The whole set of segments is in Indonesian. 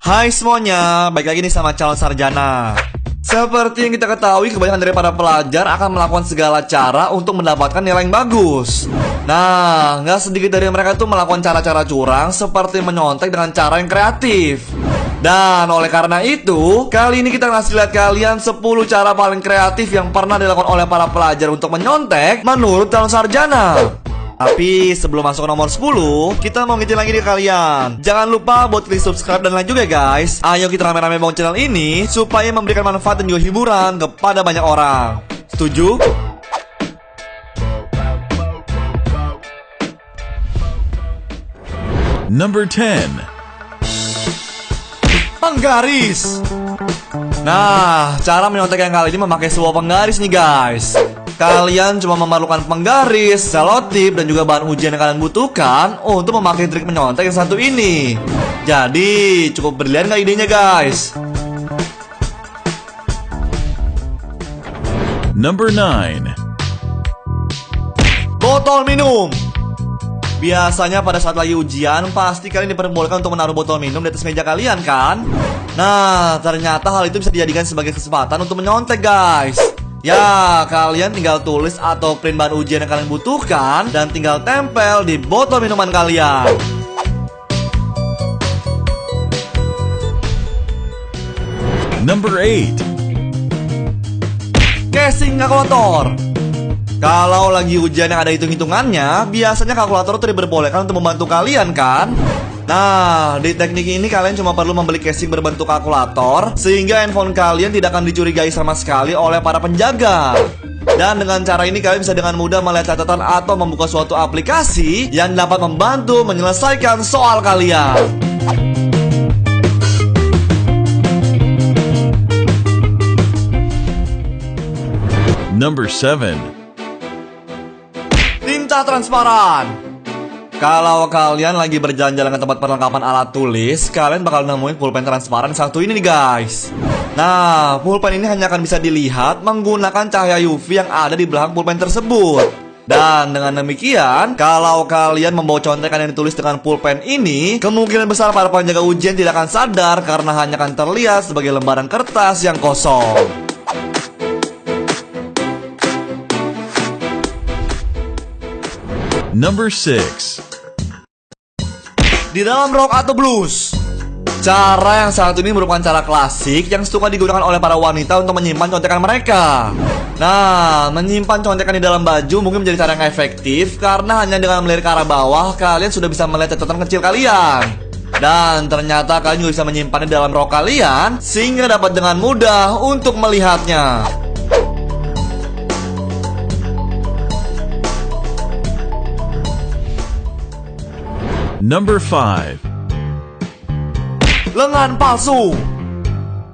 Hai semuanya, balik lagi nih sama calon sarjana. Seperti yang kita ketahui, kebanyakan dari para pelajar akan melakukan segala cara untuk mendapatkan nilai yang bagus. Nah, nggak sedikit dari mereka tuh melakukan cara-cara curang seperti menyontek dengan cara yang kreatif. Dan oleh karena itu, kali ini kita ngasih lihat kalian 10 cara paling kreatif yang pernah dilakukan oleh para pelajar untuk menyontek menurut calon sarjana. Tapi sebelum masuk ke nomor 10, kita mau ngingetin lagi nih kalian. Jangan lupa buat klik subscribe dan like juga guys. Ayo kita rame-rame bangun channel ini supaya memberikan manfaat dan juga hiburan kepada banyak orang. Setuju? Number 10. Penggaris. Nah, cara menyontek yang kali ini memakai sebuah penggaris nih guys. Kalian cuma memerlukan penggaris, selotip, dan juga bahan ujian yang kalian butuhkan untuk memakai trik menyontek yang satu ini. Jadi, cukup brilian nggak idenya guys? Number 9. Botol minum. Biasanya pada saat lagi ujian, pasti kalian diperbolehkan untuk menaruh botol minum di atas meja kalian kan? Nah, ternyata hal itu bisa dijadikan sebagai kesempatan untuk menyontek guys. Ya, kalian tinggal tulis atau print bahan ujian yang kalian butuhkan dan tinggal tempel di botol minuman kalian. Number 8. Casing kalkulator. Kalau lagi ujian yang ada hitung-hitungannya, biasanya kalkulator itu diperbolehkan untuk membantu kalian kan? Nah, di teknik ini kalian cuma perlu membeli casing berbentuk kalkulator sehingga handphone kalian tidak akan dicurigai sama sekali oleh para penjaga. Dan dengan cara ini kalian bisa dengan mudah melihat catatan atau membuka suatu aplikasi yang dapat membantu menyelesaikan soal kalian. Number 7. Tinta transparan. Kalau kalian lagi berjalan-jalan ke tempat perlengkapan alat tulis, kalian bakal nemuin pulpen transparan satu ini nih guys. Nah, pulpen ini hanya akan bisa dilihat menggunakan cahaya UV yang ada di belakang pulpen tersebut. Dan dengan demikian, kalau kalian membawa contekan yang ditulis dengan pulpen ini, kemungkinan besar para penjaga ujian tidak akan sadar karena hanya akan terlihat sebagai lembaran kertas yang kosong. Number 6. Di dalam rock atau blues. Cara yang satu ini merupakan cara klasik yang suka digunakan oleh para wanita untuk menyimpan contekan mereka. Nah, menyimpan contekan di dalam baju mungkin menjadi cara yang efektif karena hanya dengan melirik ke arah bawah kalian sudah bisa melihat catatan kecil kalian. Dan ternyata kalian juga bisa menyimpannya di dalam rok kalian sehingga dapat dengan mudah untuk melihatnya. Number 5. Lengan palsu.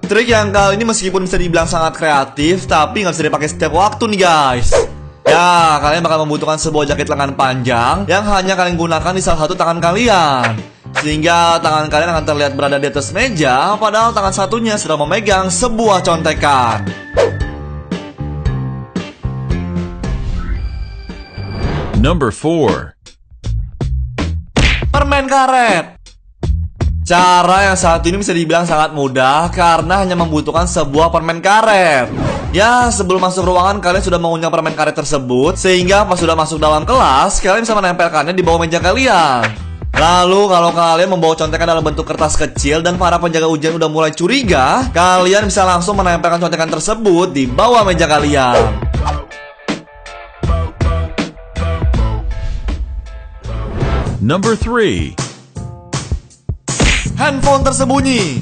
Trik yang kali ini meskipun bisa dibilang sangat kreatif, tapi nggak bisa dipakai setiap waktu nih guys. Ya, kalian bakal membutuhkan sebuah jaket lengan panjang yang hanya kalian gunakan di salah satu tangan kalian, sehingga tangan kalian akan terlihat berada di atas meja, padahal tangan satunya sedang memegang sebuah contekan. Number 4. Permen karet. Cara yang saat ini bisa dibilang sangat mudah karena hanya membutuhkan sebuah permen karet. Ya, sebelum masuk ruangan kalian sudah mengunyah permen karet tersebut, sehingga pas sudah masuk dalam kelas kalian bisa menempelkannya di bawah meja kalian. Lalu kalau kalian membawa contekan dalam bentuk kertas kecil dan para penjaga ujian udah mulai curiga, kalian bisa langsung menempelkan contekan tersebut di bawah meja kalian. Number 3. Handphone tersembunyi.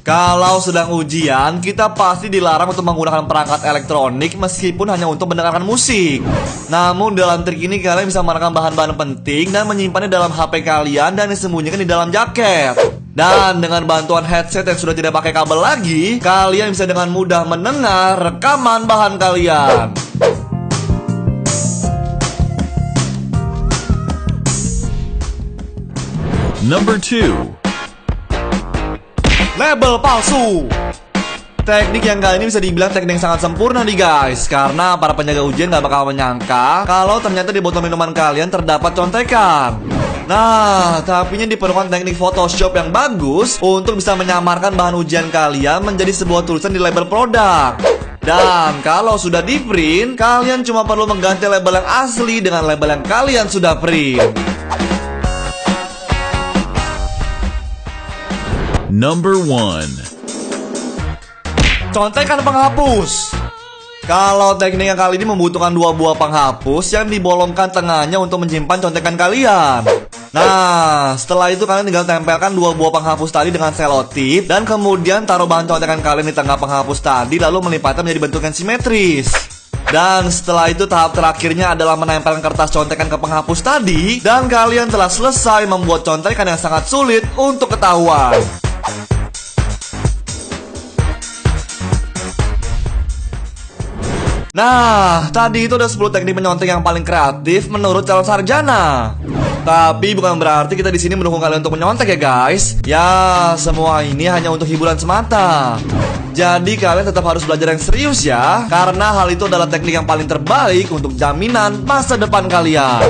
Kalau sedang ujian, kita pasti dilarang untuk menggunakan perangkat elektronik meskipun hanya untuk mendengarkan musik. Namun dalam trik ini kalian bisa merekam bahan-bahan penting dan menyimpannya dalam HP kalian dan disembunyikan di dalam jaket. Dan dengan bantuan headset yang sudah tidak pakai kabel lagi, kalian bisa dengan mudah mendengar rekaman bahan kalian. Number 2. Label palsu. Teknik yang kali ini bisa dibilang teknik yang sangat sempurna nih guys, karena para penjaga ujian gak bakal menyangka kalau ternyata di botol minuman kalian terdapat contekan. Nah, tapi ini diperlukan teknik Photoshop yang bagus untuk bisa menyamarkan bahan ujian kalian menjadi sebuah tulisan di label produk. Dan kalau sudah di print, kalian cuma perlu mengganti label yang asli dengan label yang kalian sudah print. Number 1. Contekan penghapus. Kalau teknik yang kali ini membutuhkan 2 buah penghapus yang dibolongkan tengahnya untuk menyimpan contekan kalian. Nah, setelah itu kalian tinggal tempelkan 2 buah penghapus tadi dengan selotip dan kemudian taruh bahan contekan kalian di tengah penghapus tadi lalu melipatnya menjadi bentuk yang simetris. Dan setelah itu tahap terakhirnya adalah menempelkan kertas contekan ke penghapus tadi dan kalian telah selesai membuat contekan yang sangat sulit untuk ketahuan. Nah, tadi itu ada 10 teknik menyontek yang paling kreatif menurut calon sarjana. Tapi bukan berarti kita di sini mendukung kalian untuk menyontek ya guys. Ya, semua ini hanya untuk hiburan semata. Jadi kalian tetap harus belajar yang serius ya, karena hal itu adalah teknik yang paling terbaik untuk jaminan masa depan kalian.